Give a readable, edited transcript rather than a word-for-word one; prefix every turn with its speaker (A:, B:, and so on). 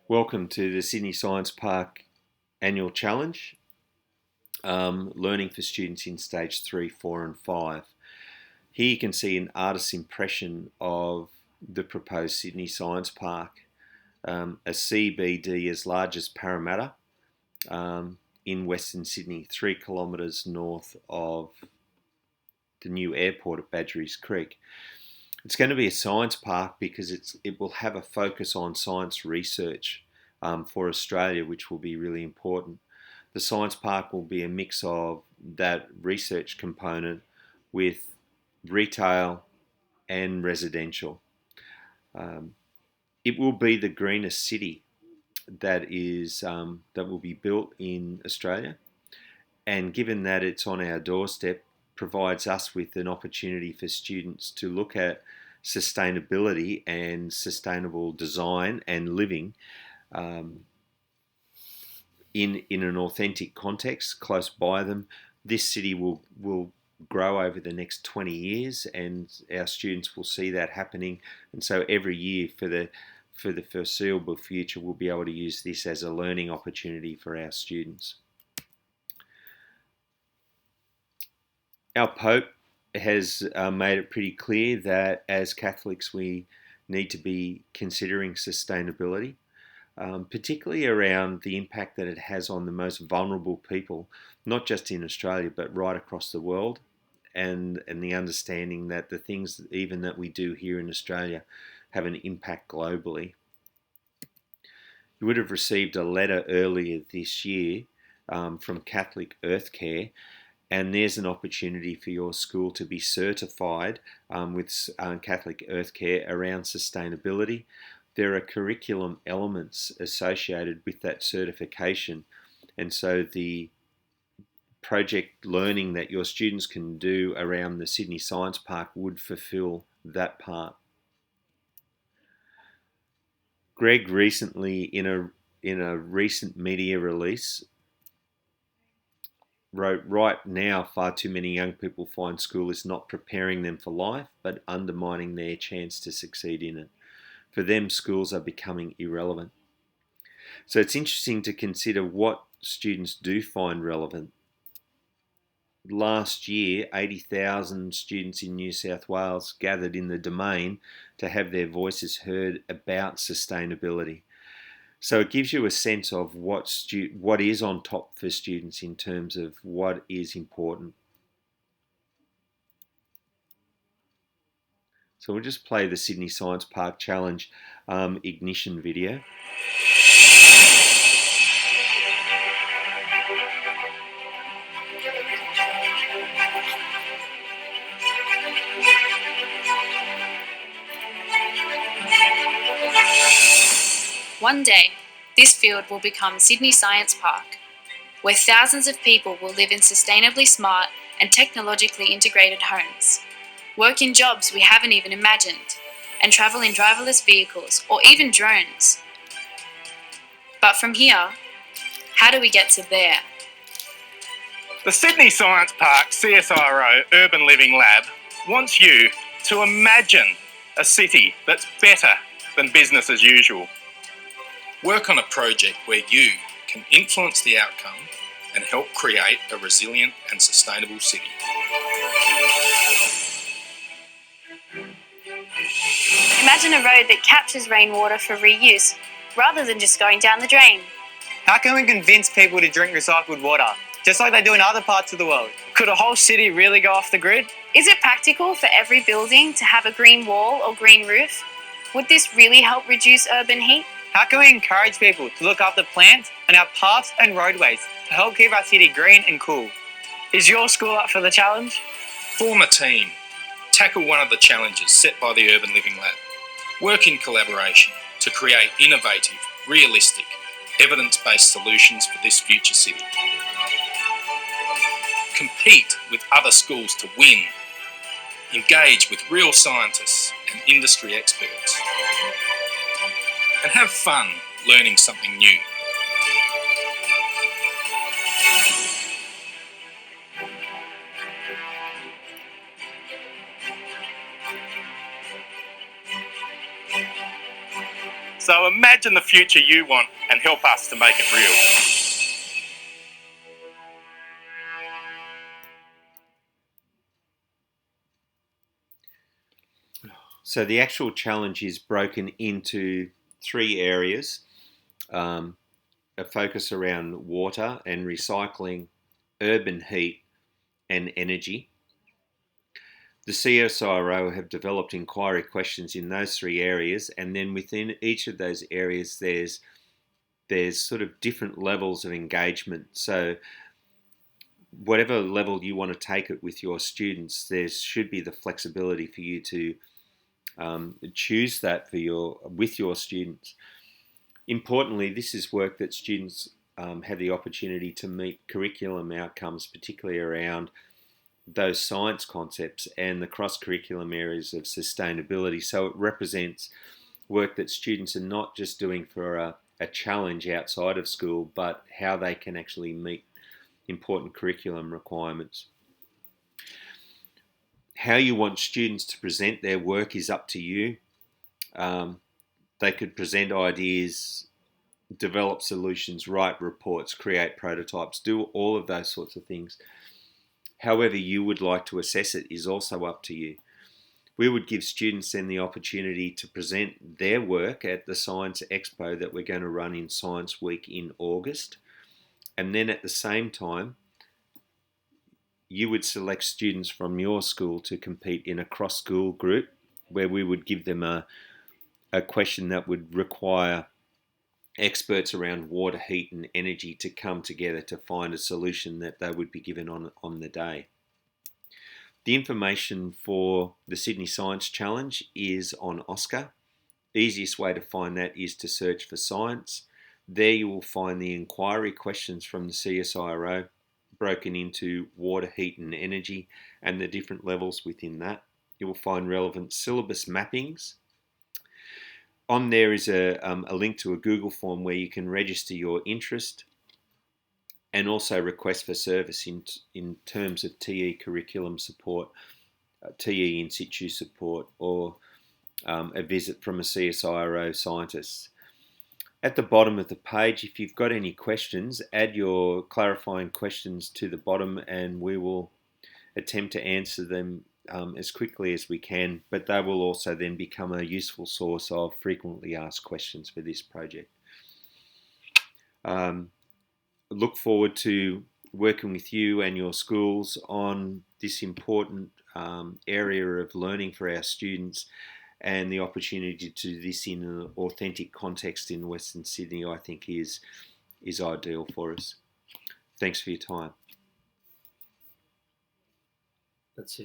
A: Welcome to the Sydney Science Park Annual Challenge, learning for students in stage 3, 4 and 5. Here you can see an artist's impression of the proposed Sydney Science Park, a CBD as large as Parramatta in Western Sydney, 3 kilometres north of the new airport at Badgerys Creek. It's going to be a science park because it will have a focus on science research for Australia, which will be really important. The science park will be a mix of that research component with retail and residential. It will be the greenest city that will be built in Australia, and given that it's on our doorstep, provides us with an opportunity for students to look at sustainability and sustainable design and living in an authentic context close by them. This city will grow over the next 20 years, and our students will see that happening. And so every year for the foreseeable future, we'll be able to use this as a learning opportunity for our students. Our Pope has made it pretty clear that as Catholics we need to be considering sustainability, particularly around the impact that it has on the most vulnerable people, not just in Australia but right across the world, and the understanding that the things even that we do here in Australia have an impact globally. You would have received a letter earlier this year from Catholic Earth Care, and there's an opportunity for your school to be certified with Catholic Earth Care around sustainability. There are curriculum elements associated with that certification, and so the project learning that your students can do around the Sydney Science Park would fulfil that part. Greg recently, in a recent media release, wrote, "Right now, far too many young people find school is not preparing them for life, but undermining their chance to succeed in it. For them, schools are becoming irrelevant." So it's interesting to consider what students do find relevant. Last year, 80,000 students in New South Wales gathered in the Domain to have their voices heard about sustainability. So it gives you a sense of what is on top for students in terms of what is important. So we'll just play the Sydney Science Park Challenge ignition video.
B: One day, this field will become Sydney Science Park, where thousands of people will live in sustainably smart and technologically integrated homes, work in jobs we haven't even imagined, and travel in driverless vehicles or even drones. But from here, how do we get to there?
C: The Sydney Science Park CSIRO Urban Living Lab wants you to imagine a city that's better than business as usual.
D: Work on a project where you can influence the outcome and help create a resilient and sustainable city.
B: Imagine a road that captures rainwater for reuse, rather than just going down the drain.
E: How can we convince people to drink recycled water, just like they do in other parts of the world? Could a whole city really go off the grid?
B: Is it practical for every building to have a green wall or green roof? Would this really help reduce urban heat?
E: How can we encourage people to look after plants and our paths and roadways to help keep our city green and cool? Is your school up for the challenge?
D: Form a team. Tackle one of the challenges set by the Urban Living Lab. Work in collaboration to create innovative, realistic, evidence-based solutions for this future city. Compete with other schools to win. Engage with real scientists and industry experts. And have fun learning something new.
C: So imagine the future you want and help us to make it real.
A: So the actual challenge is broken into 3 areas. A focus around water and recycling, urban heat, and energy. The CSIRO have developed inquiry questions in those 3 areas, and then within each of those areas there's sort of different levels of engagement. So whatever level you want to take it with your students, there should be the flexibility for you to choose that with your students. Importantly, this is work that students have the opportunity to meet curriculum outcomes, particularly around those science concepts and the cross-curriculum areas of sustainability. So it represents work that students are not just doing for a challenge outside of school, but how they can actually meet important curriculum requirements. How you want students to present their work is up to you. They could present ideas, develop solutions, write reports, create prototypes, do all of those sorts of things. However you would like to assess it is also up to you. We would give students then the opportunity to present their work at the Science Expo that we're going to run in Science Week in August. And then at the same time, you would select students from your school to compete in a cross-school group where we would give them a question that would require experts around water, heat and energy to come together to find a solution that they would be given on the day. The information for the Sydney Science Challenge is on OSCAR. The easiest way to find that is to search for science. There you will find the inquiry questions from the CSIRO broken into water, heat and energy and the different levels within that. You will find relevant syllabus mappings. On there is a link to a Google form where you can register your interest and also request for service in terms of TE curriculum support, TE in situ support, or a visit from a CSIRO scientist. At the bottom of the page, if you've got any questions, add your clarifying questions to the bottom and we will attempt to answer them as quickly as we can, but they will also then become a useful source of frequently asked questions for this project. Look forward to working with you and your schools on this important area of learning for our students, and the opportunity to do this in an authentic context in Western Sydney, I think is ideal for us. Thanks for your time.
F: That's it.